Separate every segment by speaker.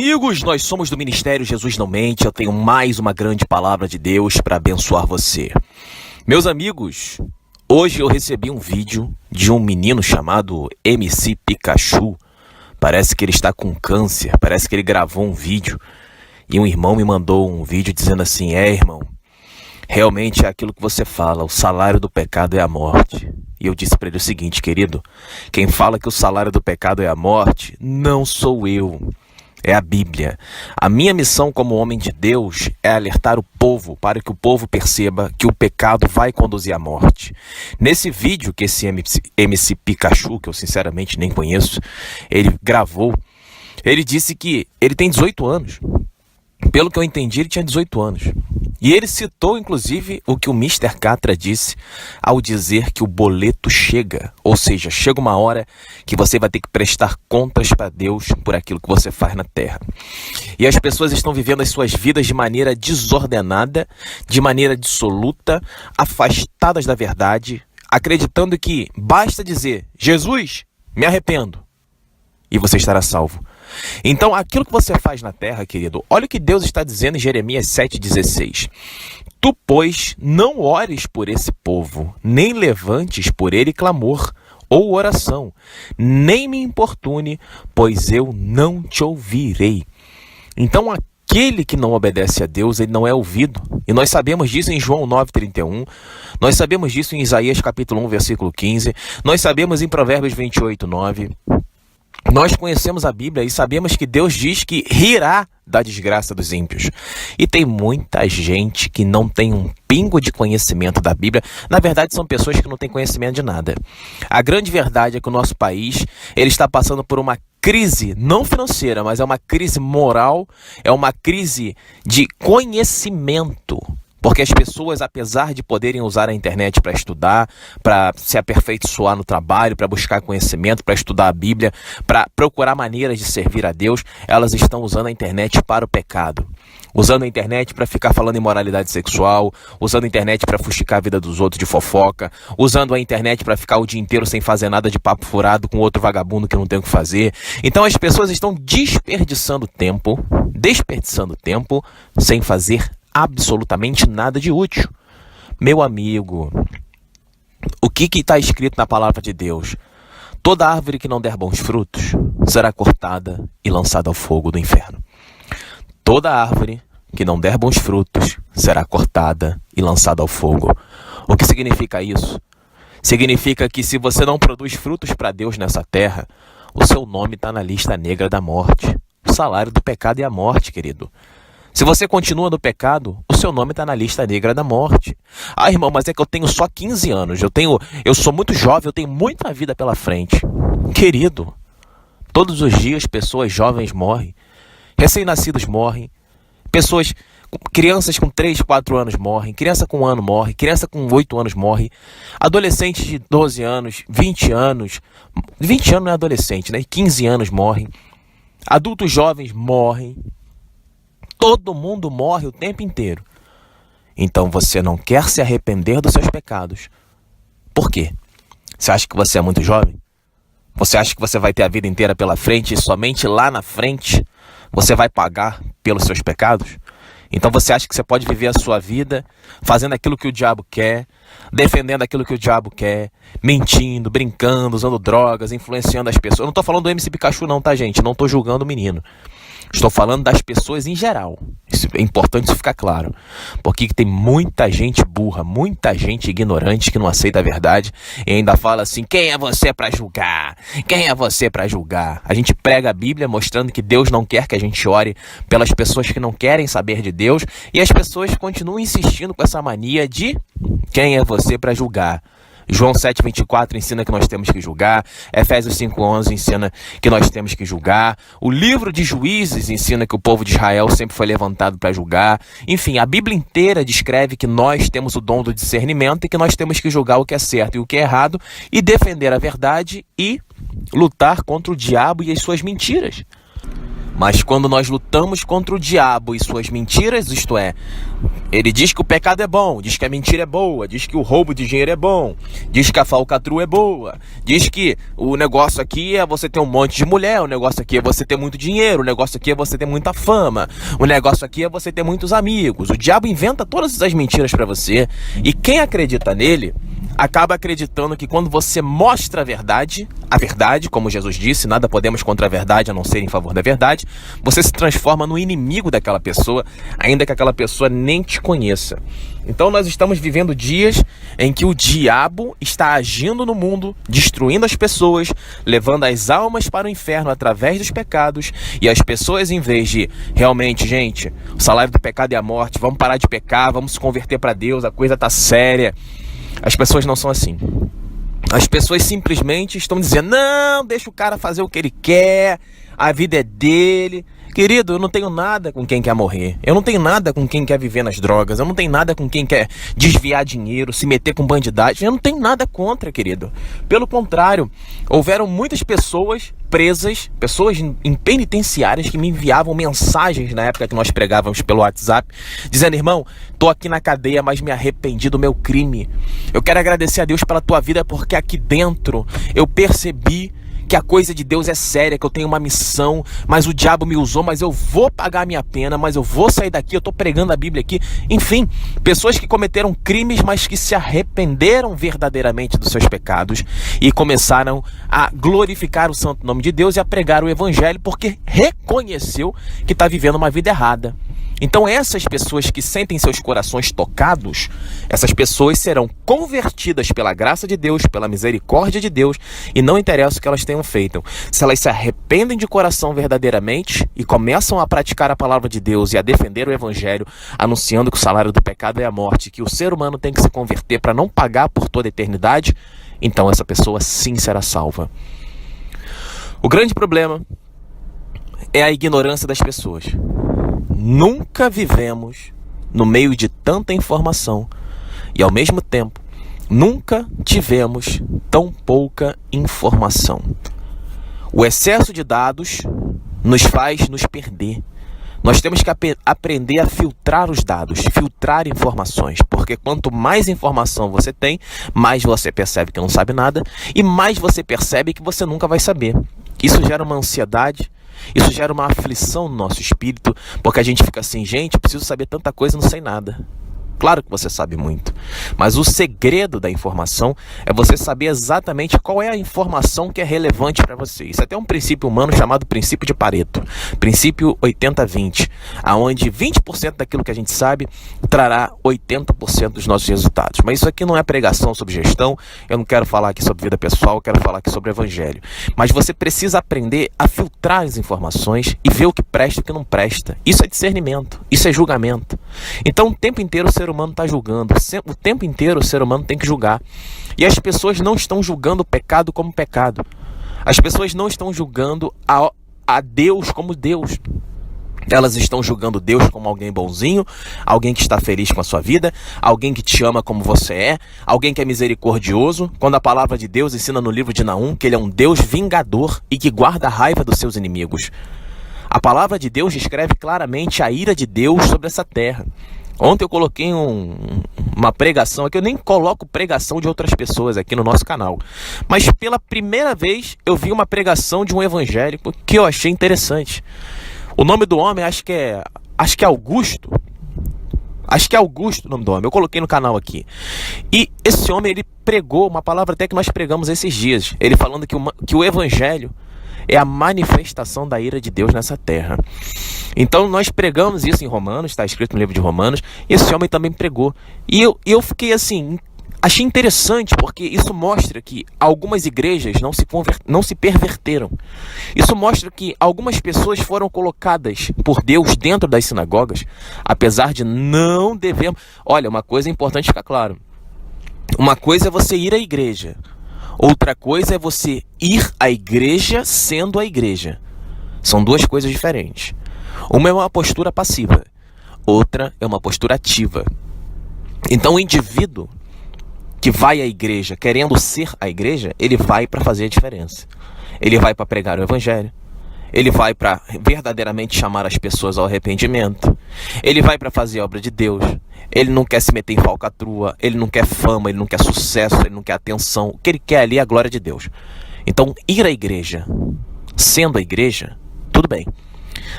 Speaker 1: Amigos, nós somos do Ministério Jesus Não Mente. Eu tenho mais uma grande palavra de Deus para abençoar você. Meus amigos, hoje eu recebi um vídeo de um menino chamado MC Pikachu. Parece que ele está com câncer, parece que ele gravou um vídeo. E um irmão me mandou um vídeo dizendo assim: irmão, realmente é aquilo que você fala, o salário do pecado é a morte. E eu disse para ele o seguinte: querido, quem fala que o salário do pecado é a morte, não sou eu. É a Bíblia. A minha missão como homem de Deus é alertar o povo para que o povo perceba que o pecado vai conduzir à morte. Nesse vídeo que esse MC Pikachu, que eu sinceramente nem conheço, ele gravou, ele disse que ele tem 18 anos. Pelo que eu entendi, ele tinha 18 anos. E ele citou, inclusive, o que o Mr. Catra disse ao dizer que o boleto chega. Ou seja, chega uma hora que você vai ter que prestar contas para Deus por aquilo que você faz na terra. E as pessoas estão vivendo as suas vidas de maneira desordenada, de maneira dissoluta, afastadas da verdade, acreditando que basta dizer: Jesus, me arrependo, e você estará salvo. Então, aquilo que você faz na terra, querido, olha o que Deus está dizendo em Jeremias 7,16. Tu, pois, não ores por esse povo, nem levantes por ele clamor ou oração, nem me importune, pois eu não te ouvirei. Então, aquele que não obedece a Deus, ele não é ouvido. E nós sabemos disso em João 9,31, nós sabemos disso em Isaías capítulo 1, versículo 15, nós sabemos em Provérbios 28,9. Nós conhecemos a Bíblia e sabemos que Deus diz que rirá da desgraça dos ímpios. E tem muita gente que não tem um pingo de conhecimento da Bíblia. Na verdade, são pessoas que não têm conhecimento de nada. A grande verdade é que o nosso país ele está passando por uma crise, não financeira, mas é uma crise moral, é uma crise de conhecimento. Porque as pessoas, apesar de poderem usar a internet para estudar, para se aperfeiçoar no trabalho, para buscar conhecimento, para estudar a Bíblia, para procurar maneiras de servir a Deus, elas estão usando a internet para o pecado. Usando a internet para ficar falando imoralidade sexual, usando a internet para fuxicar a vida dos outros de fofoca, usando a internet para ficar o dia inteiro sem fazer nada de papo furado com outro vagabundo que não tem o que fazer. Então as pessoas estão desperdiçando tempo sem fazer absolutamente nada de útil. Meu amigo, o que está escrito na palavra de Deus? Toda árvore que não der bons frutos será cortada e lançada ao fogo do inferno. Toda árvore que não der bons frutos será cortada e lançada ao fogo. O que significa isso? Significa que se você não produz frutos para Deus nessa terra, o seu nome está na lista negra da morte. O salário do pecado é a morte, querido. Se você continua no pecado, o seu nome está na lista negra da morte. Ah, irmão, mas é que eu tenho só 15 anos. Eu sou muito jovem, eu tenho muita vida pela frente. Querido, todos os dias pessoas jovens morrem. Recém-nascidos morrem. Crianças com 3, 4 anos morrem. Criança com 1 ano morre. Criança com 8 anos morre. Adolescentes de 12 anos, 20 anos. 20 anos não é adolescente, né? 15 anos morrem. Adultos jovens morrem. Todo mundo morre o tempo inteiro. Então você não quer se arrepender dos seus pecados. Por quê? Você acha que você é muito jovem? Você acha que você vai ter a vida inteira pela frente e somente lá na frente você vai pagar pelos seus pecados? Então você acha que você pode viver a sua vida fazendo aquilo que o diabo quer, defendendo aquilo que o diabo quer, mentindo, brincando, usando drogas, influenciando as pessoas. Eu não estou falando do MC Pikachu não, tá, gente? Não estou julgando o menino. Estou falando das pessoas em geral. Isso é importante isso ficar claro. Porque tem muita gente burra, muita gente ignorante que não aceita a verdade e ainda fala assim: quem é você para julgar? Quem é você para julgar? A gente prega a Bíblia mostrando que Deus não quer que a gente ore pelas pessoas que não querem saber de Deus, e as pessoas continuam insistindo com essa mania de quem é você para julgar. João 7,24 ensina que nós temos que julgar. Efésios 5,11 ensina que nós temos que julgar. O livro de Juízes ensina que o povo de Israel sempre foi levantado para julgar. Enfim, a Bíblia inteira descreve que nós temos o dom do discernimento e que nós temos que julgar o que é certo e o que é errado e defender a verdade e lutar contra o diabo e as suas mentiras. Mas quando nós lutamos contra o diabo e suas mentiras, isto é, ele diz que o pecado é bom, diz que a mentira é boa, diz que o roubo de dinheiro é bom, diz que a falcatrua é boa, diz que o negócio aqui é você ter um monte de mulher, o negócio aqui é você ter muito dinheiro, o negócio aqui é você ter muita fama, o negócio aqui é você ter muitos amigos. O diabo inventa todas essas mentiras para você, e quem acredita nele acaba acreditando que quando você mostra a verdade, como Jesus disse, nada podemos contra a verdade a não ser em favor da verdade, você se transforma no inimigo daquela pessoa, ainda que aquela pessoa nem te conheça. Então nós estamos vivendo dias em que o diabo está agindo no mundo, destruindo as pessoas, levando as almas para o inferno através dos pecados, e as pessoas, em vez de realmente, gente, o salário do pecado é a morte, vamos parar de pecar, vamos se converter para Deus, a coisa tá séria. As pessoas não são assim. As pessoas simplesmente estão dizendo: não, deixa o cara fazer o que ele quer, a vida é dele. Querido, eu não tenho nada com quem quer morrer. Eu não tenho nada com quem quer viver nas drogas. Eu não tenho nada com quem quer desviar dinheiro, se meter com bandidagem. Eu não tenho nada contra, querido. Pelo contrário, houveram muitas pessoas presas, pessoas em penitenciárias que me enviavam mensagens na época que nós pregávamos pelo WhatsApp, dizendo: irmão, tô aqui na cadeia, mas me arrependi do meu crime. Eu quero agradecer a Deus pela tua vida, porque aqui dentro eu percebi que a coisa de Deus é séria, que eu tenho uma missão, mas o diabo me usou, mas eu vou pagar a minha pena, mas eu vou sair daqui, eu tô pregando a Bíblia aqui. Enfim, pessoas que cometeram crimes, mas que se arrependeram verdadeiramente dos seus pecados e começaram a glorificar o santo nome de Deus e a pregar o evangelho, porque reconheceu que está vivendo uma vida errada. Então essas pessoas que sentem seus corações tocados, essas pessoas serão convertidas pela graça de Deus, pela misericórdia de Deus, e não interessa o que elas tenham feito. Se elas se arrependem de coração verdadeiramente e começam a praticar a palavra de Deus e a defender o evangelho, anunciando que o salário do pecado é a morte, que o ser humano tem que se converter para não pagar por toda a eternidade, então essa pessoa sim será salva. O grande problema é a ignorância das pessoas. Nunca vivemos no meio de tanta informação e, ao mesmo tempo, nunca tivemos tão pouca informação. O excesso de dados nos faz nos perder. Nós temos que aprender a filtrar os dados, filtrar informações, porque quanto mais informação você tem, mais você percebe que não sabe nada e mais você percebe que você nunca vai saber. Isso gera uma ansiedade. Isso gera uma aflição no nosso espírito, porque a gente fica assim: gente, eu preciso saber tanta coisa e não sei nada. Claro que você sabe muito, mas o segredo da informação é você saber exatamente qual é a informação que é relevante para você. Isso é até um princípio humano chamado princípio de Pareto, princípio 80-20, onde 20% daquilo que a gente sabe trará 80% dos nossos resultados. Mas isso aqui não é pregação sobre gestão, eu não quero falar aqui sobre vida pessoal, eu quero falar aqui sobre evangelho. Mas você precisa aprender a filtrar as informações e ver o que presta e o que não presta. Isso é discernimento, isso é julgamento. Então o tempo inteiro o ser humano está julgando, o tempo inteiro o ser humano tem que julgar. E as pessoas não estão julgando o pecado como pecado. As pessoas não estão julgando a Deus como Deus. Elas estão julgando Deus como alguém bonzinho, alguém que está feliz com a sua vida, alguém que te ama como você é, alguém que é misericordioso, quando a palavra de Deus ensina no livro de Naum que ele é um Deus vingador e que guarda a raiva dos seus inimigos. A palavra de Deus descreve claramente a ira de Deus sobre essa terra. Ontem eu coloquei uma pregação aqui, eu nem coloco pregação de outras pessoas aqui no nosso canal. Mas pela primeira vez eu vi uma pregação de um evangélico que eu achei interessante. O nome do homem acho que é Augusto. Acho que é Augusto o nome do homem, eu coloquei no canal aqui. E esse homem, ele pregou uma palavra até que nós pregamos esses dias. Ele falando que o evangelho é a manifestação da ira de Deus nessa terra. Então nós pregamos isso em Romanos, está escrito no livro de Romanos, e esse homem também pregou. E eu fiquei assim, achei interessante, porque isso mostra que algumas igrejas não se perverteram. Isso mostra que algumas pessoas foram colocadas por Deus dentro das sinagogas, apesar de não devemos... Olha, uma coisa importante ficar claro. Uma coisa é você ir à igreja. Outra coisa é você ir à igreja sendo a igreja. São duas coisas diferentes. Uma é uma postura passiva, outra é uma postura ativa. Então o indivíduo que vai à igreja querendo ser a igreja, ele vai para fazer a diferença. Ele vai para pregar o evangelho, Ele vai para verdadeiramente chamar as pessoas ao arrependimento. Ele vai para fazer a obra de Deus. Ele não quer se meter em falcatrua. Ele não quer fama, ele não quer sucesso, ele não quer atenção. O que ele quer ali é a glória de Deus. Então, ir à igreja, sendo a igreja, tudo bem.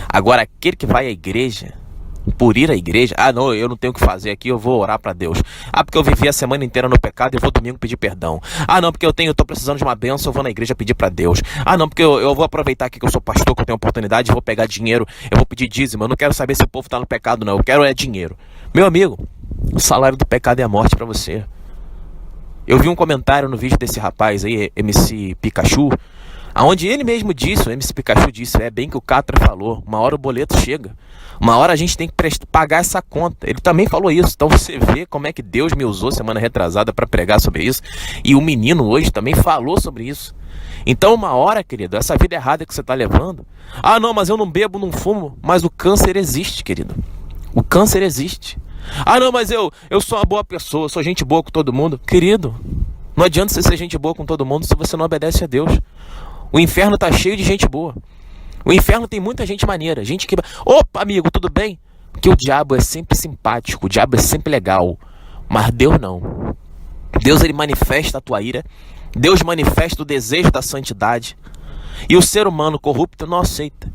Speaker 1: Agora, aquele que vai à igreja, por ir à igreja, não, eu não tenho o que fazer aqui, eu vou orar para Deus. Porque eu vivi a semana inteira no pecado e vou domingo pedir perdão. Não, porque eu tô precisando de uma bênção, eu vou na igreja pedir para Deus. Não, porque eu vou aproveitar aqui que eu sou pastor, que eu tenho oportunidade, eu vou pegar dinheiro, eu vou pedir dízimo. Eu não quero saber se o povo tá no pecado, não. Eu quero é dinheiro. Meu amigo, o salário do pecado é a morte para você. Eu vi um comentário no vídeo desse rapaz aí, MC Pikachu, aonde ele mesmo disse, o MC Pikachu disse, é bem que o Catra falou, uma hora o boleto chega, uma hora a gente tem que pagar essa conta. Ele também falou isso, então você vê como é que Deus me usou semana retrasada para pregar sobre isso, e o menino hoje também falou sobre isso. Então uma hora, querido, essa vida errada que você está levando, não, mas eu não bebo, não fumo, mas o câncer existe, querido, o câncer existe. Não, mas eu sou uma boa pessoa, sou gente boa com todo mundo. Querido, não adianta você ser gente boa com todo mundo se você não obedece a Deus. O inferno tá cheio de gente boa. O inferno tem muita gente maneira, gente que... Opa, amigo, tudo bem? Porque o diabo é sempre simpático, o diabo é sempre legal. Mas Deus não. Deus, ele manifesta a tua ira. Deus manifesta o desejo da santidade. E o ser humano corrupto não aceita.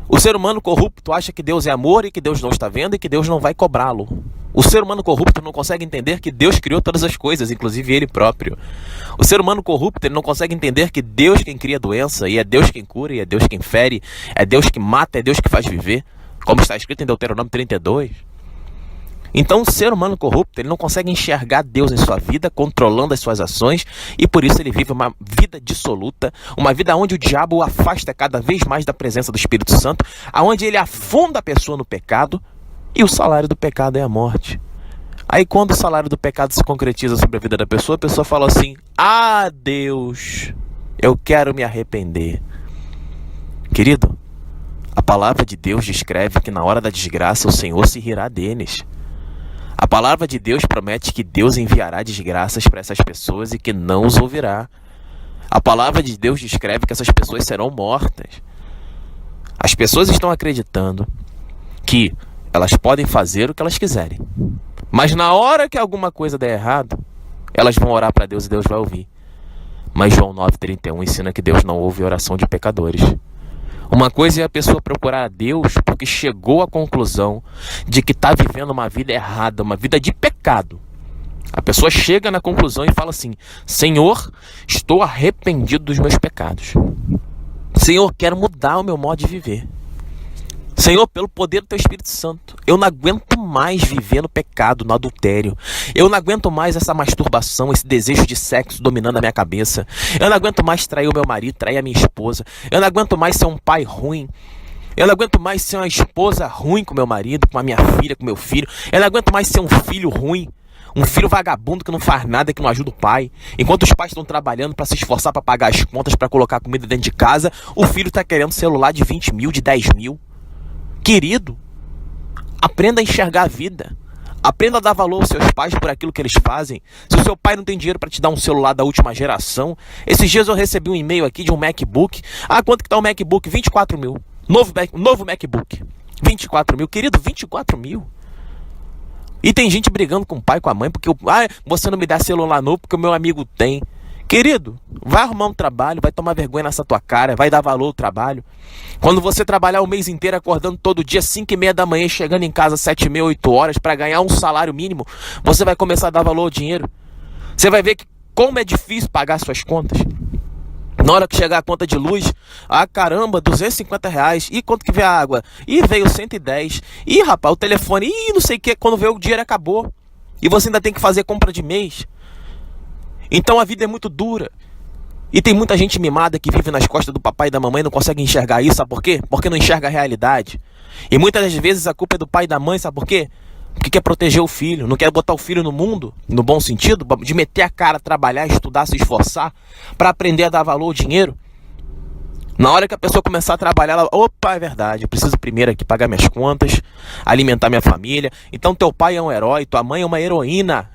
Speaker 1: O ser humano corrupto acha que Deus é amor e que Deus não está vendo e que Deus não vai cobrá-lo. O ser humano corrupto não consegue entender que Deus criou todas as coisas, inclusive ele próprio. O ser humano corrupto, ele não consegue entender que Deus quem cria a doença, e é Deus quem cura, e é Deus quem fere, é Deus que mata, é Deus que faz viver, como está escrito em Deuteronômio 32. Então o ser humano corrupto, ele não consegue enxergar Deus em sua vida, controlando as suas ações, e por isso ele vive uma vida dissoluta, uma vida onde o diabo o afasta cada vez mais da presença do Espírito Santo, onde ele afunda a pessoa no pecado, e o salário do pecado é a morte. Aí quando o salário do pecado se concretiza sobre a vida da pessoa, a pessoa fala assim, Deus, eu quero me arrepender. Querido, a palavra de Deus descreve que na hora da desgraça o Senhor se rirá deles. A palavra de Deus promete que Deus enviará desgraças para essas pessoas e que não os ouvirá. A palavra de Deus descreve que essas pessoas serão mortas. As pessoas estão acreditando que elas podem fazer o que elas quiserem, mas na hora que alguma coisa der errado, elas vão orar para Deus e Deus vai ouvir. Mas João 9,31 ensina que Deus não ouve oração de pecadores. Uma coisa é a pessoa procurar a Deus porque chegou à conclusão de que está vivendo uma vida errada, uma vida de pecado. A pessoa chega na conclusão e fala assim, Senhor, estou arrependido dos meus pecados. Senhor, quero mudar o meu modo de viver. Senhor, pelo poder do Teu Espírito Santo, eu não aguento mais viver no pecado, no adultério. Eu não aguento mais essa masturbação, esse desejo de sexo dominando a minha cabeça. Eu não aguento mais trair o meu marido, trair a minha esposa. Eu não aguento mais ser um pai ruim. Eu não aguento mais ser uma esposa ruim com meu marido, com a minha filha, com meu filho. Eu não aguento mais ser um filho ruim. Um filho vagabundo que não faz nada, que não ajuda o pai. Enquanto os pais estão trabalhando para se esforçar para pagar as contas, para colocar comida dentro de casa, o filho está querendo celular de 20 mil, de 10 mil. Querido, aprenda a enxergar a vida. Aprenda a dar valor aos seus pais por aquilo que eles fazem. Se o seu pai não tem dinheiro para te dar um celular da última geração, esses dias eu recebi um e-mail aqui de um MacBook. Quanto que tá o MacBook? 24 mil. Novo MacBook. 24 mil. Querido, 24 mil. E tem gente brigando com o pai, com a mãe, porque você não me dá celular novo porque o meu amigo tem. Querido, vai arrumar um trabalho, vai tomar vergonha nessa tua cara, vai dar valor ao trabalho. Quando você trabalhar o mês inteiro, acordando todo dia, 5h30 da manhã, chegando em casa 7h30, 8 horas, para ganhar um salário mínimo, você vai começar a dar valor ao dinheiro. Você vai ver que como é difícil pagar suas contas. Na hora que chegar a conta de luz, caramba, R$250. E quanto que veio a água? Veio 110. Rapaz, o telefone, não sei o que, quando veio o dinheiro acabou. E você ainda tem que fazer compra de mês. Então a vida é muito dura. E tem muita gente mimada que vive nas costas do papai e da mamãe e não consegue enxergar isso, sabe por quê? Porque não enxerga a realidade. E muitas das vezes a culpa é do pai e da mãe, sabe por quê? Porque quer proteger o filho, não quer botar o filho no mundo, no bom sentido, de meter a cara, trabalhar, estudar, se esforçar, para aprender a dar valor ao dinheiro. Na hora que a pessoa começar a trabalhar, ela, é verdade, eu preciso primeiro aqui pagar minhas contas, alimentar minha família. Então teu pai é um herói, tua mãe é uma heroína.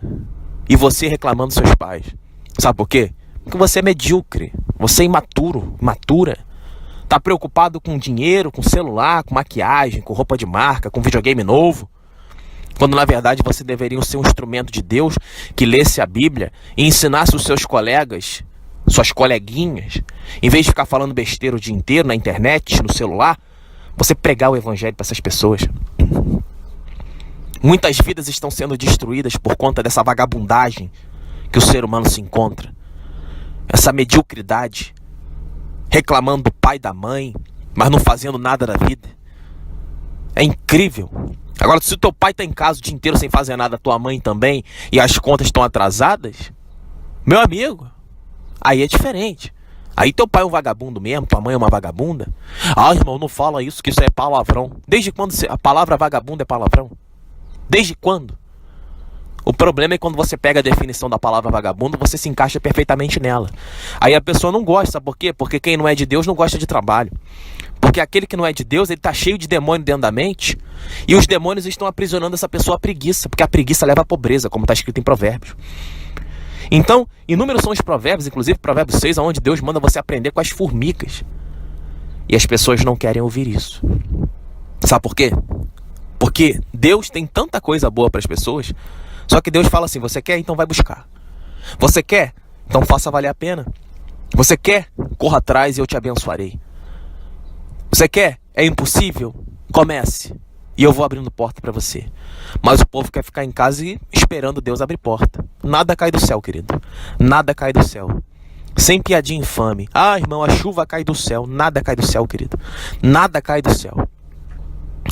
Speaker 1: E você reclamando dos seus pais. Sabe por quê? Porque você é medíocre, você é imaturo, imatura. Tá preocupado com dinheiro, com celular, com maquiagem, com roupa de marca, com videogame novo. Quando na verdade você deveria ser um instrumento de Deus que lesse a Bíblia e ensinasse os seus colegas, suas coleguinhas, em vez de ficar falando besteira o dia inteiro na internet, no celular, você pregar o evangelho para essas pessoas. Muitas vidas estão sendo destruídas por conta dessa vagabundagem que o ser humano se encontra. Essa mediocridade, reclamando do pai e da mãe, mas não fazendo nada da vida. É incrível. Agora, se o teu pai está em casa o dia inteiro sem fazer nada, tua mãe também, e as contas estão atrasadas, meu amigo, aí é diferente. Aí teu pai é um vagabundo mesmo, tua mãe é uma vagabunda. Ah, irmão, não fala isso, que isso é palavrão. Desde quando a palavra vagabundo é palavrão? Desde quando? O problema é quando você pega a definição da palavra vagabundo, você se encaixa perfeitamente nela. Aí a pessoa não gosta, sabe por quê? Porque quem não é de Deus não gosta de trabalho. Porque aquele que não é de Deus, ele está cheio de demônio dentro da mente, e os demônios estão aprisionando essa pessoa à preguiça, porque a preguiça leva à pobreza, como está escrito em Provérbios. Então, inúmeros são os provérbios, inclusive Provérbios 6, onde Deus manda você aprender com as formigas. E as pessoas não querem ouvir isso. Sabe por quê? Porque Deus tem tanta coisa boa para as pessoas, só que Deus fala assim: você quer? Então vai buscar. Você quer? Então faça valer a pena. Você quer? Corra atrás e eu te abençoarei. Você quer? É impossível? Comece. E eu vou abrindo porta para você. Mas o povo quer ficar em casa e esperando Deus abrir porta. Nada cai do céu, querido. Nada cai do céu. Sem piadinha infame. Ah, irmão, a chuva cai do céu. Nada cai do céu, querido. Nada cai do céu.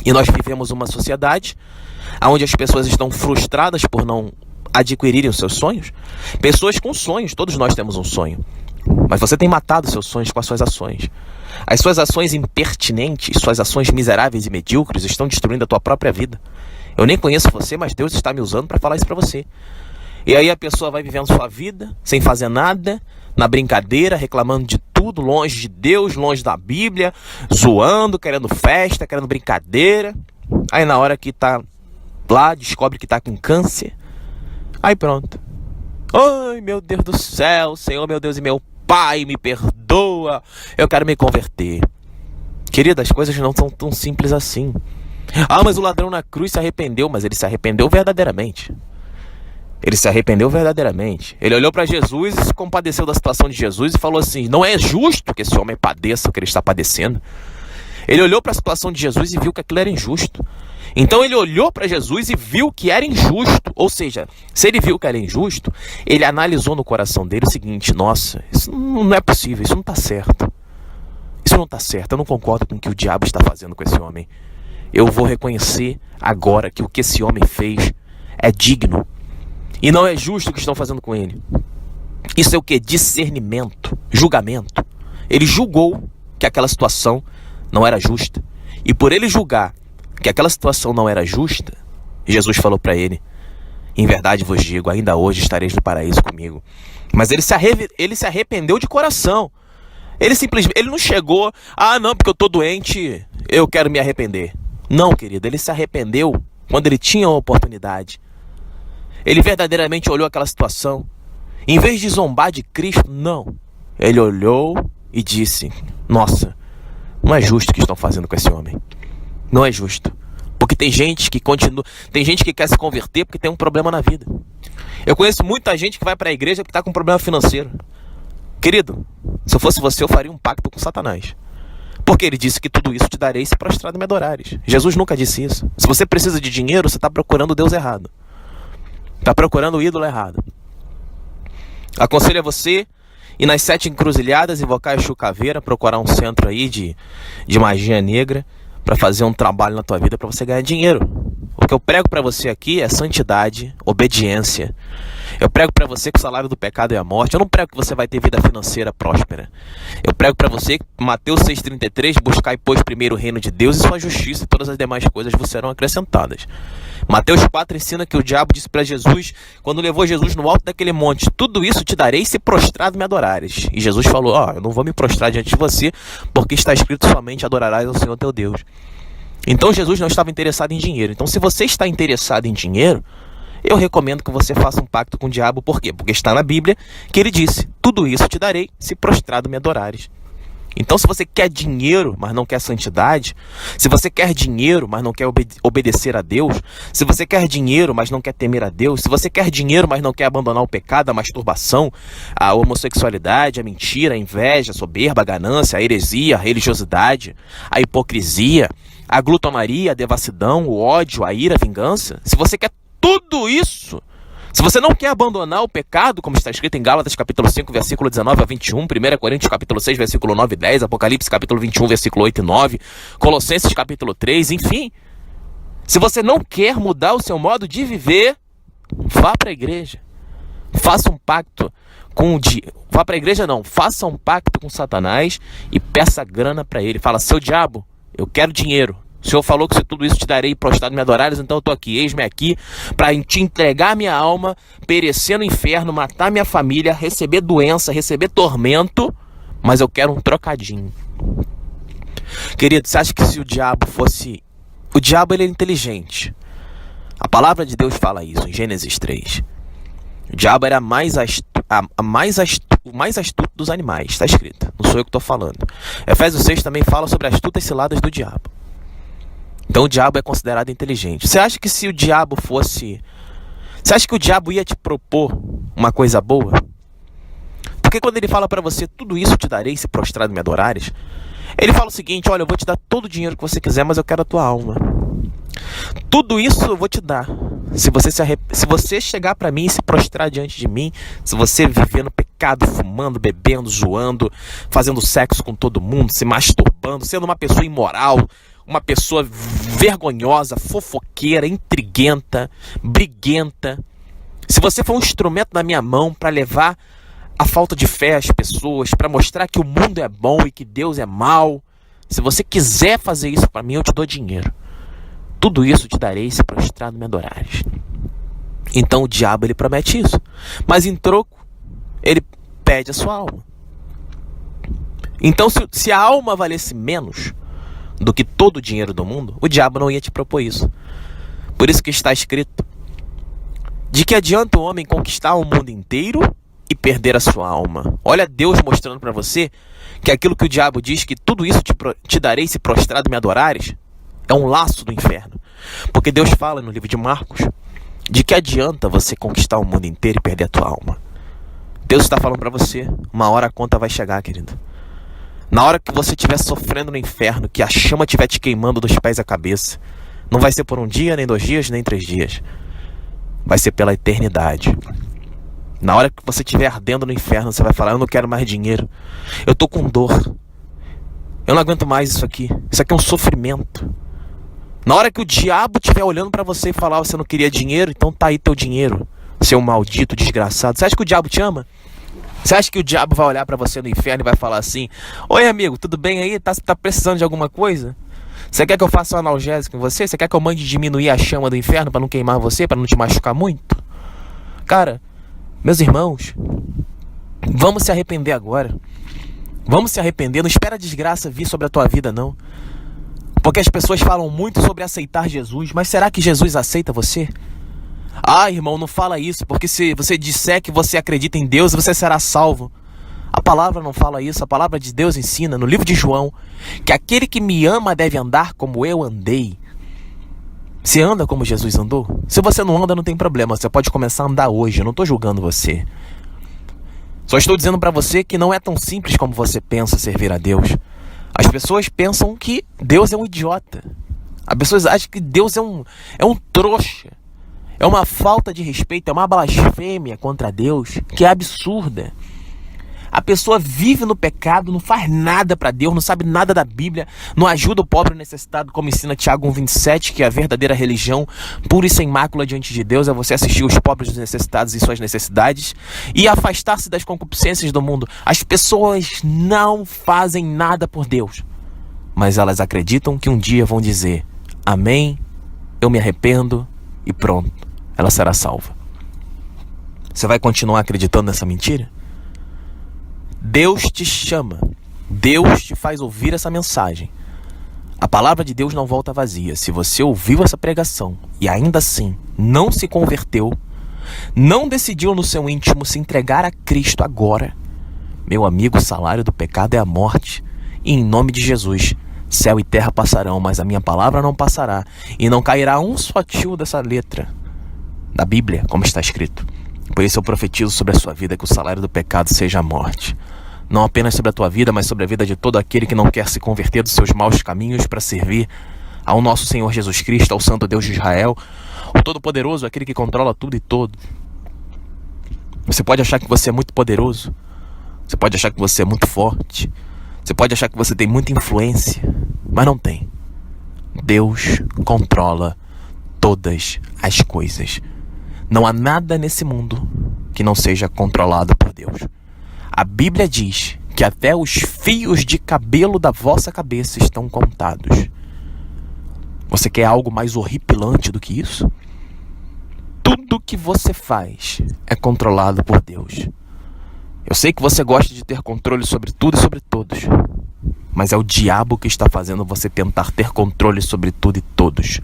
Speaker 1: E nós vivemos uma sociedade onde as pessoas estão frustradas por não adquirirem os seus sonhos. Pessoas com sonhos, todos nós temos um sonho. Mas você tem matado seus sonhos com as suas ações. As suas ações impertinentes, suas ações miseráveis e medíocres estão destruindo a tua própria vida. Eu nem conheço você, mas Deus está me usando para falar isso para você. E aí a pessoa vai vivendo sua vida, sem fazer nada, na brincadeira, reclamando de tudo, longe de Deus, longe da Bíblia, zoando, querendo festa, querendo brincadeira. Aí na hora que tá lá, descobre que tá com câncer. Aí pronto. Ai, meu Deus do céu, Senhor, meu Deus e meu Pai, me perdoa, eu quero me converter. Querida, as coisas não são tão simples assim. Ah, mas o ladrão na cruz se arrependeu, mas ele se arrependeu verdadeiramente. Ele se arrependeu verdadeiramente. Ele olhou para Jesus e se compadeceu da situação de Jesus e falou assim: não é justo que esse homem padeça o que ele está padecendo. Ele olhou para a situação de Jesus e viu que aquilo era injusto. Então ele olhou para Jesus e viu que era injusto. Ou seja, se ele viu que era injusto, ele analisou no coração dele o seguinte: nossa, isso não é possível, isso não está certo. Isso não está certo, eu não concordo com o que o diabo está fazendo com esse homem. Eu vou reconhecer agora que o que esse homem fez é digno. E não é justo o que estão fazendo com ele. Isso é o que? Discernimento, julgamento. Ele julgou que aquela situação não era justa. E por ele julgar que aquela situação não era justa, Jesus falou para ele: em verdade vos digo, ainda hoje estareis no paraíso comigo. Mas ele se arrependeu de coração. Ele não chegou: ah não, porque eu estou doente, eu quero me arrepender. Não, querido, ele se arrependeu quando ele tinha a oportunidade. Ele verdadeiramente olhou aquela situação. Em vez de zombar de Cristo, não. Ele olhou e disse: nossa, não é justo o que estão fazendo com esse homem. Não é justo. Porque tem gente que quer se converter porque tem um problema na vida. Eu conheço muita gente que vai para a igreja porque está com um problema financeiro. Querido, se eu fosse você, eu faria um pacto com Satanás. Porque ele disse que tudo isso te darei se prostrado me adorares. Jesus nunca disse isso. Se você precisa de dinheiro, você está procurando o Deus errado. Está procurando o ídolo errado. Aconselho a você ir nas 7 encruzilhadas, invocar a Exu Caveira, procurar um centro aí de magia negra para fazer um trabalho na tua vida para você ganhar dinheiro. O que eu prego para você aqui é santidade, obediência. Eu prego para você que o salário do pecado é a morte. Eu não prego que você vai ter vida financeira próspera. Eu prego para você que Mateus 6,33, buscai pois primeiro o reino de Deus e sua justiça, e todas as demais coisas vos serão acrescentadas. Mateus 4 ensina que o diabo disse para Jesus, quando levou Jesus no alto daquele monte: tudo isso te darei se prostrado me adorares. E Jesus falou: eu não vou me prostrar diante de você, porque está escrito: somente adorarás ao Senhor teu Deus. Então Jesus não estava interessado em dinheiro. Então se você está interessado em dinheiro, eu recomendo que você faça um pacto com o diabo. Por quê? Porque está na Bíblia que ele disse: tudo isso te darei se prostrado me adorares. Então, se você quer dinheiro, mas não quer santidade, se você quer dinheiro, mas não quer obedecer a Deus, se você quer dinheiro, mas não quer temer a Deus, se você quer dinheiro, mas não quer abandonar o pecado, a masturbação, a homossexualidade, a mentira, a inveja, a soberba, a ganância, a heresia, a religiosidade, a hipocrisia, a glutonaria, a devassidão, o ódio, a ira, a vingança, se você quer tudo isso, se você não quer abandonar o pecado, como está escrito em Gálatas capítulo 5, versículo 19 a 21, 1 Coríntios capítulo 6, versículo 9 e 10, Apocalipse capítulo 21, versículo 8 e 9, Colossenses capítulo 3, enfim. Se você não quer mudar o seu modo de viver, vá para a igreja. Faça um pacto com o diabo. Vá para a igreja não, faça um pacto com Satanás e peça grana para ele. Fala, seu diabo, eu quero dinheiro. O Senhor falou que se tudo isso te darei prostrado me adorares, então eu estou aqui, eis-me aqui, para te entregar minha alma, perecer no inferno, matar minha família, receber doença, receber tormento, mas eu quero um trocadinho. Querido, você acha que se o diabo fosse... O diabo, ele é inteligente. A palavra de Deus fala isso em Gênesis 3. O diabo era o mais astuto dos animais, está escrito, não sou eu que estou falando. Efésios 6 também fala sobre as astutas ciladas do diabo. Então o diabo é considerado inteligente. Você acha que se o diabo fosse... Você acha que o diabo ia te propor uma coisa boa? Porque quando ele fala para você, tudo isso te darei se prostrado me adorares, ele fala o seguinte, olha, eu vou te dar todo o dinheiro que você quiser, mas eu quero a tua alma. Tudo isso eu vou te dar. Se você chegar para mim e se prostrar diante de mim, se você viver no pecado, fumando, bebendo, zoando, fazendo sexo com todo mundo, se masturbando, sendo uma pessoa imoral, uma pessoa vergonhosa, fofoqueira, intriguenta, briguenta. Se você for um instrumento na minha mão para levar a falta de fé às pessoas, para mostrar que o mundo é bom e que Deus é mau, se você quiser fazer isso para mim, eu te dou dinheiro. Tudo isso te darei se prostrado me adorares. Então o diabo, ele promete isso. Mas em troco, ele pede a sua alma. Então se a alma valesse menos do que todo o dinheiro do mundo, o diabo não ia te propor isso. Por isso que está escrito, de que adianta o homem conquistar o mundo inteiro e perder a sua alma? Olha Deus mostrando para você que aquilo que o diabo diz, que tudo isso te darei se prostrado me adorares, é um laço do inferno. Porque Deus fala no livro de Marcos, de que adianta você conquistar o mundo inteiro e perder a tua alma? Deus está falando para você, uma hora a conta vai chegar, querido. Na hora que você estiver sofrendo no inferno, que a chama estiver te queimando dos pés à cabeça, não vai ser por um dia, nem 2 dias, nem 3 dias. Vai ser pela eternidade. Na hora que você estiver ardendo no inferno, você vai falar, eu não quero mais dinheiro. Eu estou com dor. Eu não aguento mais isso aqui. Isso aqui é um sofrimento. Na hora que o diabo estiver olhando para você e falar, você não queria dinheiro? Então tá aí teu dinheiro, seu maldito desgraçado. Você acha que o diabo te ama? Você acha que o diabo vai olhar para você no inferno e vai falar assim, oi amigo, tudo bem aí? Tá precisando de alguma coisa? Você quer que eu faça um analgésico em você? Você quer que eu mande diminuir a chama do inferno para não queimar você, para não te machucar muito? Cara, meus irmãos, vamos se arrepender agora. Vamos se arrepender, não espera a desgraça vir sobre a tua vida não. Porque as pessoas falam muito sobre aceitar Jesus, mas será que Jesus aceita você? Ah, irmão, não fala isso, porque se você disser que você acredita em Deus, você será salvo. A palavra não fala isso, a palavra de Deus ensina no livro de João que aquele que me ama deve andar como eu andei. Você anda como Jesus andou? Se você não anda, não tem problema, você pode começar a andar hoje, eu não estou julgando você. Só estou dizendo para você que não é tão simples como você pensa servir a Deus. As pessoas pensam que Deus é um idiota. As pessoas acham que Deus é um trouxa. É uma falta de respeito, é uma blasfêmia contra Deus que é absurda. A pessoa vive no pecado, não faz nada para Deus, não sabe nada da Bíblia, não ajuda o pobre necessitado, como ensina Tiago 1,27, que a verdadeira religião, pura e sem mácula diante de Deus, é você assistir os pobres necessitados em suas necessidades e afastar-se das concupiscências do mundo. As pessoas não fazem nada por Deus, mas elas acreditam que um dia vão dizer, amém, eu me arrependo e pronto. Ela será salva. Você vai continuar acreditando nessa mentira? Deus te chama. Deus te faz ouvir essa mensagem. A palavra de Deus não volta vazia. Se você ouviu essa pregação e ainda assim não se converteu, não decidiu no seu íntimo se entregar a Cristo agora, meu amigo, o salário do pecado é a morte. e em nome de Jesus, céu e terra passarão, mas a minha palavra não passará, e não cairá um só tio dessa letra da Bíblia, como está escrito. Por isso eu profetizo sobre a sua vida que o salário do pecado seja a morte. Não apenas sobre a tua vida, mas sobre a vida de todo aquele que não quer se converter dos seus maus caminhos para servir ao nosso Senhor Jesus Cristo, ao Santo Deus de Israel, o Todo-Poderoso, aquele que controla tudo e todo. Você pode achar que você é muito poderoso, você pode achar que você é muito forte, você pode achar que você tem muita influência, mas não tem. Deus controla todas as coisas. Não há nada nesse mundo que não seja controlado por Deus. A Bíblia diz que até os fios de cabelo da vossa cabeça estão contados. Você quer algo mais horripilante do que isso? Tudo que você faz é controlado por Deus. Eu sei que você gosta de ter controle sobre tudo e sobre todos, mas é o diabo que está fazendo você tentar ter controle sobre tudo e todos,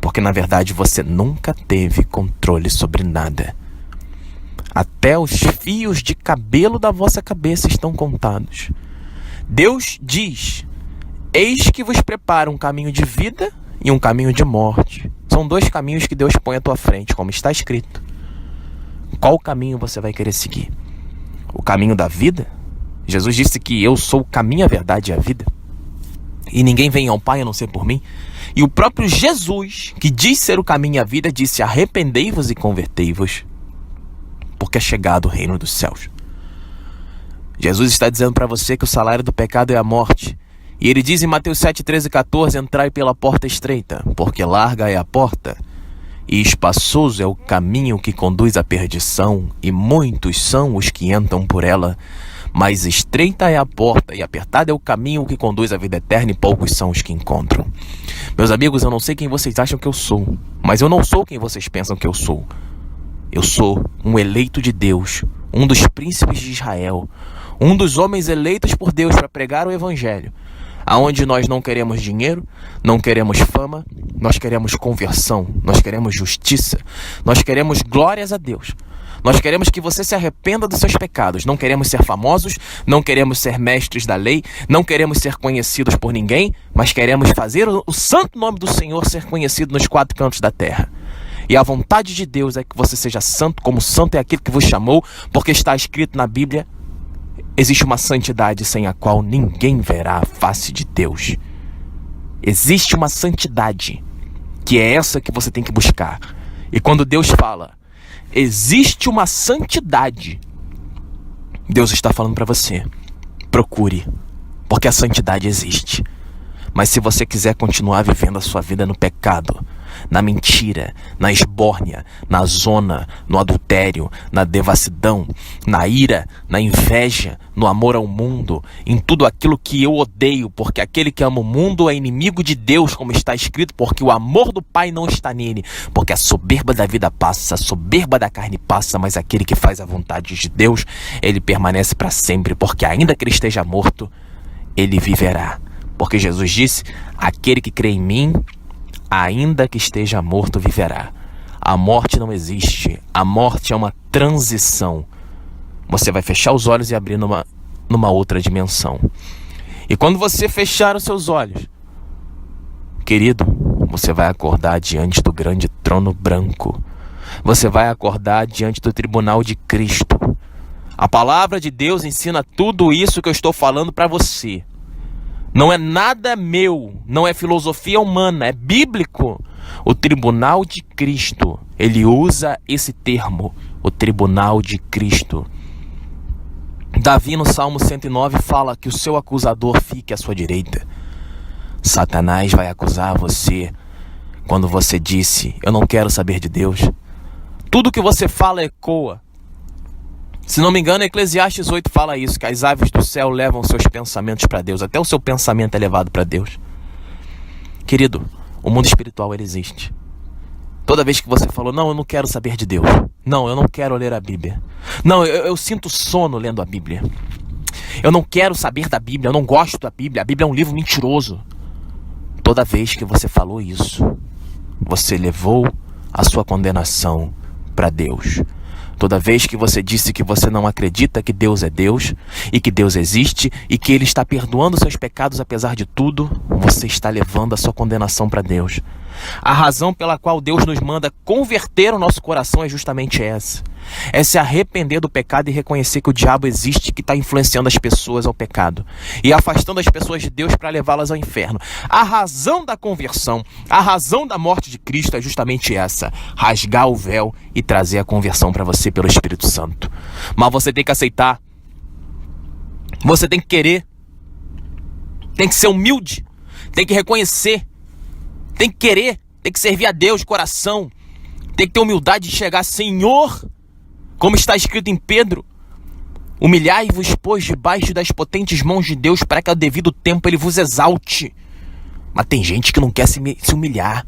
Speaker 1: porque na verdade você nunca teve controle sobre nada. Até os fios de cabelo da vossa cabeça estão contados. Deus diz: eis que vos preparo um caminho de vida e um caminho de morte. São dois caminhos que Deus põe à tua frente, como está escrito. Qual caminho você vai querer seguir? O caminho da vida? Jesus disse que eu sou o caminho, a verdade e a vida, e ninguém vem ao Pai a não ser por mim. E o próprio Jesus, que diz ser o caminho e a vida, disse: arrependei-vos e convertei-vos, porque é chegado o reino dos céus. Jesus está dizendo para você que o salário do pecado é a morte. E ele diz em Mateus 7, 13 e 14, entrai pela porta estreita, porque larga é a porta, e espaçoso é o caminho que conduz à perdição, e muitos são os que entram por ela. Mas estreita é a porta, e apertado é o caminho que conduz à vida eterna, e poucos são os que encontram. Meus amigos, eu não sei quem vocês acham que eu sou, mas eu não sou quem vocês pensam que eu sou. Eu sou um eleito de Deus, um dos príncipes de Israel, um dos homens eleitos por Deus para pregar o Evangelho, aonde nós não queremos dinheiro, não queremos fama, nós queremos conversão, nós queremos justiça, nós queremos glórias a Deus. Nós queremos que você se arrependa dos seus pecados. Não queremos ser famosos, não queremos ser mestres da lei, não queremos ser conhecidos por ninguém, mas queremos fazer o santo nome do Senhor ser conhecido nos quatro cantos da terra. E a vontade de Deus é que você seja santo, como santo é aquele que vos chamou, porque está escrito na Bíblia: existe uma santidade sem a qual ninguém verá a face de Deus. Existe uma santidade, que é essa que você tem que buscar. E quando Deus fala, existe uma santidade, Deus está falando para você: procure, porque a santidade existe. Mas se você quiser continuar vivendo a sua vida no pecado, na mentira, na esbórnia, na zona, no adultério, na devassidão, na ira, na inveja, no amor ao mundo, em tudo aquilo que eu odeio, porque aquele que ama o mundo é inimigo de Deus, como está escrito, porque o amor do Pai não está nele, porque a soberba da vida passa, a soberba da carne passa, mas aquele que faz a vontade de Deus, ele permanece para sempre, porque ainda que ele esteja morto, ele viverá. Porque Jesus disse: aquele que crê em mim, ainda que esteja morto, viverá. A morte não existe. A morte é uma transição. Você vai fechar os olhos e abrir numa outra dimensão. E quando você fechar os seus olhos, querido, você vai acordar diante do grande trono branco. Você vai acordar diante do tribunal de Cristo. A palavra de Deus ensina tudo isso que eu estou falando para você. Não é nada meu, não é filosofia humana, é bíblico. O tribunal de Cristo, ele usa esse termo, o tribunal de Cristo. Davi no Salmo 109 fala que o seu acusador fique à sua direita. Satanás vai acusar você quando você disse: eu não quero saber de Deus. Tudo que você fala ecoa. Se não me engano, Eclesiastes 8 fala isso, que as aves do céu levam seus pensamentos para Deus. Até o seu pensamento é levado para Deus. Querido, o mundo espiritual, ele existe. Toda vez que você falou: não, eu não quero saber de Deus. Não, eu não quero ler a Bíblia. Não, eu sinto sono lendo a Bíblia. Eu não quero saber da Bíblia, eu não gosto da Bíblia. A Bíblia é um livro mentiroso. Toda vez que você falou isso, você levou a sua condenação para Deus. Toda vez que você disse que você não acredita que Deus é Deus e que Deus existe e que Ele está perdoando seus pecados apesar de tudo, você está levando a sua condenação para Deus. A razão pela qual Deus nos manda converter o nosso coração é justamente essa. É se arrepender do pecado e reconhecer que o diabo existe, que está influenciando as pessoas ao pecado e afastando as pessoas de Deus para levá-las ao inferno. A razão da conversão, a razão da morte de Cristo é justamente essa: rasgar o véu e trazer a conversão para você pelo Espírito Santo. Mas você tem que aceitar, você tem que querer, tem que ser humilde, tem que reconhecer, tem que querer, tem que servir a Deus de coração, tem que ter humildade de chegar: Senhor, como está escrito em Pedro, humilhai-vos, pois, debaixo das potentes mãos de Deus, para que ao devido tempo Ele vos exalte. Mas tem gente que não quer se humilhar.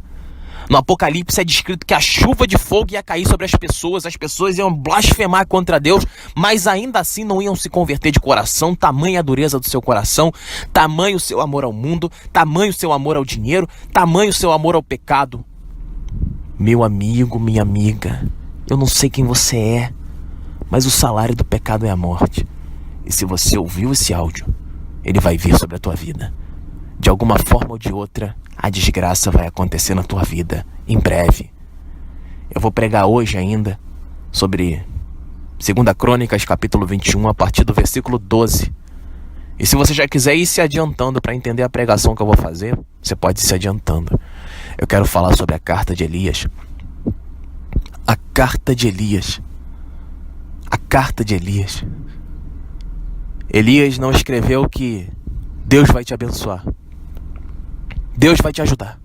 Speaker 1: No Apocalipse é descrito que a chuva de fogo ia cair sobre as pessoas iam blasfemar contra Deus, mas ainda assim não iam se converter de coração. Tamanha a dureza do seu coração, tamanho o seu amor ao mundo, tamanho o seu amor ao dinheiro, tamanho o seu amor ao pecado. Meu amigo, minha amiga, eu não sei quem você é, mas o salário do pecado é a morte. E se você ouviu esse áudio, ele vai vir sobre a tua vida. De alguma forma ou de outra, a desgraça vai acontecer na tua vida, em breve. Eu vou pregar hoje ainda sobre 2 Crônicas, capítulo 21, a partir do versículo 12. E se você já quiser ir se adiantando para entender a pregação que eu vou fazer, você pode ir se adiantando. Eu quero falar sobre a carta de Elias. A carta de Elias. A carta de Elias. Elias não escreveu que Deus vai te abençoar. Deus vai te ajudar.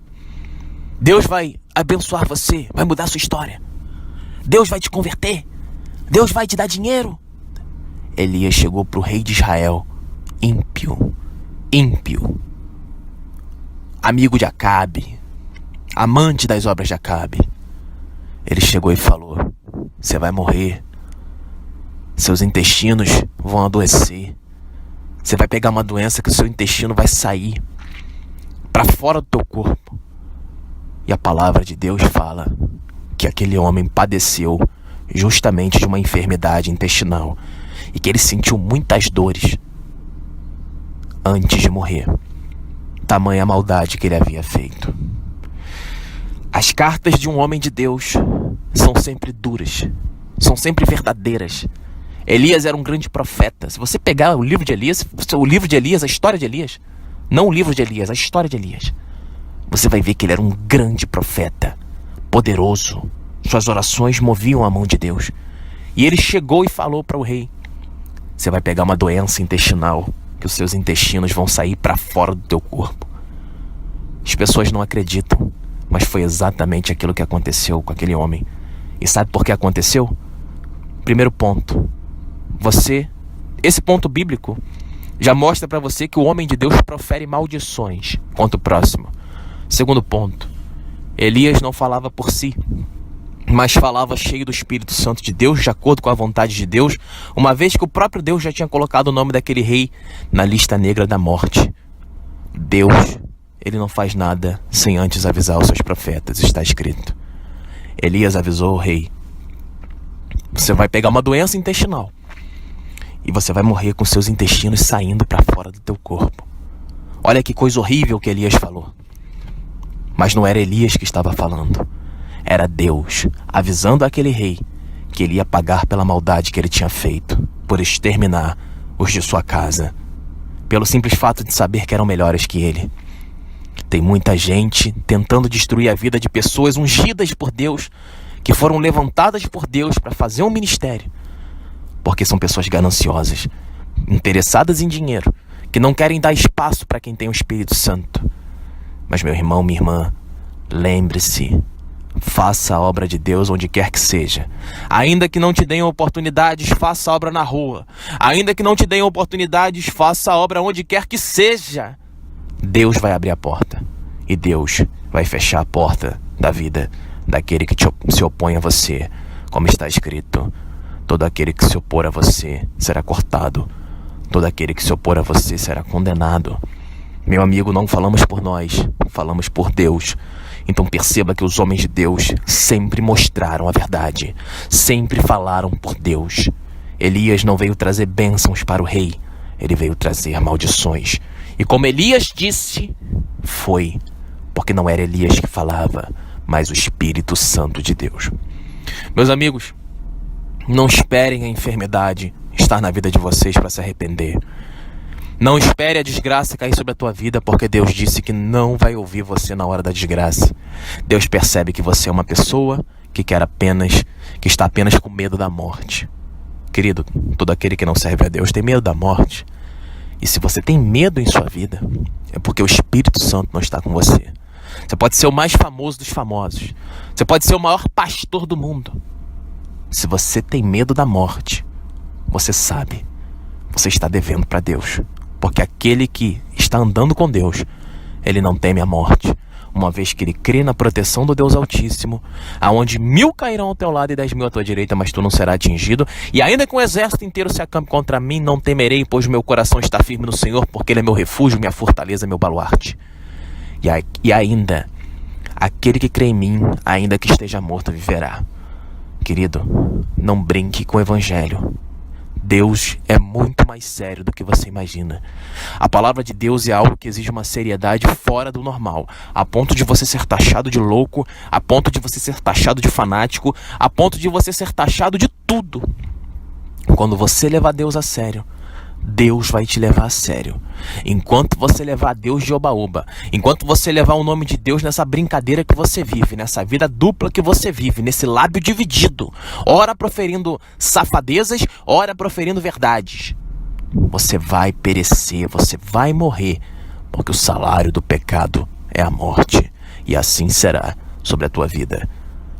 Speaker 1: Deus vai abençoar você, vai mudar a sua história. Deus vai te converter. Deus vai te dar dinheiro. Elias chegou para o rei de Israel, ímpio, amigo de Acabe, amante das obras de Acabe. Ele chegou e falou: você vai morrer. Seus intestinos vão adoecer. Você vai pegar uma doença que o seu intestino vai sair para fora do teu corpo. E a palavra de Deus fala que aquele homem padeceu justamente de uma enfermidade intestinal e que ele sentiu muitas dores antes de morrer. Tamanha maldade que ele havia feito. As cartas de um homem de Deus são sempre duras, são sempre verdadeiras. Elias era um grande profeta. Se você pegar o livro de Elias, a história de Elias, não o livro de Elias, a história de Elias, você vai ver que ele era um grande profeta, poderoso. Suas orações moviam a mão de Deus. E ele chegou e falou para o rei: você vai pegar uma doença intestinal, que os seus intestinos vão sair para fora do teu corpo. As pessoas não acreditam, mas foi exatamente aquilo que aconteceu com aquele homem. E sabe por que aconteceu? Primeiro ponto, esse ponto bíblico já mostra para você que o homem de Deus profere maldições contra o próximo. Segundo ponto, Elias não falava por si, mas falava cheio do Espírito Santo de Deus, de acordo com a vontade de Deus, uma vez que o próprio Deus já tinha colocado o nome daquele rei na lista negra da morte. Deus, ele não faz nada sem antes avisar os seus profetas, está escrito. Elias avisou o rei: você vai pegar uma doença intestinal e você vai morrer com seus intestinos saindo para fora do teu corpo. Olha que coisa horrível que Elias falou. Mas não era Elias que estava falando. Era Deus avisando aquele rei que ele ia pagar pela maldade que ele tinha feito, por exterminar os de sua casa, pelo simples fato de saber que eram melhores que ele. Tem muita gente tentando destruir a vida de pessoas ungidas por Deus, que foram levantadas por Deus para fazer um ministério, porque são pessoas gananciosas, interessadas em dinheiro, que não querem dar espaço para quem tem o Espírito Santo. Mas meu irmão, minha irmã, lembre-se, faça a obra de Deus onde quer que seja. Ainda que não te deem oportunidades, faça a obra na rua. Ainda que não te deem oportunidades, faça a obra onde quer que seja. Deus vai abrir a porta e Deus vai fechar a porta da vida daquele que se opõe a você. Como está escrito: todo aquele que se opor a você será cortado, todo aquele que se opor a você será condenado. Meu amigo, não falamos por nós, falamos por Deus. Então perceba que os homens de Deus sempre mostraram a verdade, sempre falaram por Deus. Elias não veio trazer bênçãos para o rei, ele veio trazer maldições. E como Elias disse, foi, porque não era Elias que falava, mas o Espírito Santo de Deus. Meus amigos, não esperem a enfermidade estar na vida de vocês para se arrepender. Não espere a desgraça cair sobre a tua vida, porque Deus disse que não vai ouvir você na hora da desgraça. Deus percebe que você é uma pessoa que está apenas com medo da morte. Querido, todo aquele que não serve a Deus tem medo da morte. E se você tem medo em sua vida, é porque o Espírito Santo não está com você. Você pode ser o mais famoso dos famosos. Você pode ser o maior pastor do mundo. Se você tem medo da morte, você sabe, você está devendo para Deus. Porque aquele que está andando com Deus, ele não teme a morte, uma vez que ele crê na proteção do Deus Altíssimo, aonde 1000 cairão ao teu lado e 10.000 à tua direita, mas tu não serás atingido. E ainda que o exército inteiro se acampe contra mim, não temerei, pois meu coração está firme no Senhor, porque Ele é meu refúgio, minha fortaleza, meu baluarte. E ainda, aquele que crê em mim, ainda que esteja morto, viverá. Querido, não brinque com o Evangelho. Deus é muito mais sério do que você imagina. A palavra de Deus é algo que exige uma seriedade fora do normal, a ponto de você ser taxado de louco, a ponto de você ser taxado de fanático, a ponto de você ser taxado de tudo. Quando você levar Deus a sério, Deus vai te levar a sério. Enquanto você levar Deus de oba-oba, enquanto você levar o nome de Deus nessa brincadeira que você vive, nessa vida dupla que você vive, nesse lábio dividido, ora proferindo safadezas, ora proferindo verdades, você vai perecer, você vai morrer, porque o salário do pecado é a morte, e assim será sobre a tua vida.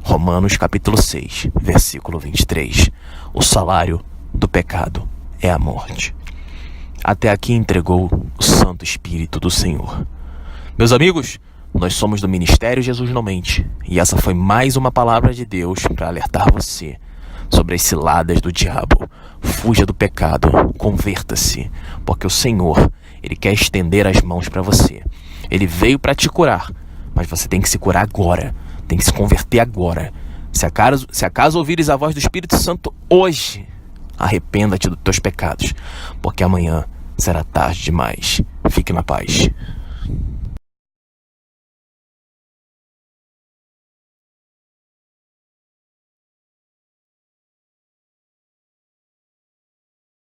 Speaker 1: Romanos capítulo 6, versículo 23. O salário do pecado é a morte. Até aqui entregou o Santo Espírito do Senhor. Meus amigos, nós somos do Ministério Jesus Não Mente, e essa foi mais uma palavra de Deus para alertar você sobre as ciladas do diabo. Fuja do pecado, converta-se, porque o Senhor, Ele quer estender as mãos para você. Ele veio para te curar, mas você tem que se curar agora, tem que se converter agora. Se acaso ouvires a voz do Espírito Santo hoje, arrependa-te dos teus pecados, porque amanhã será tarde demais. Fique na paz.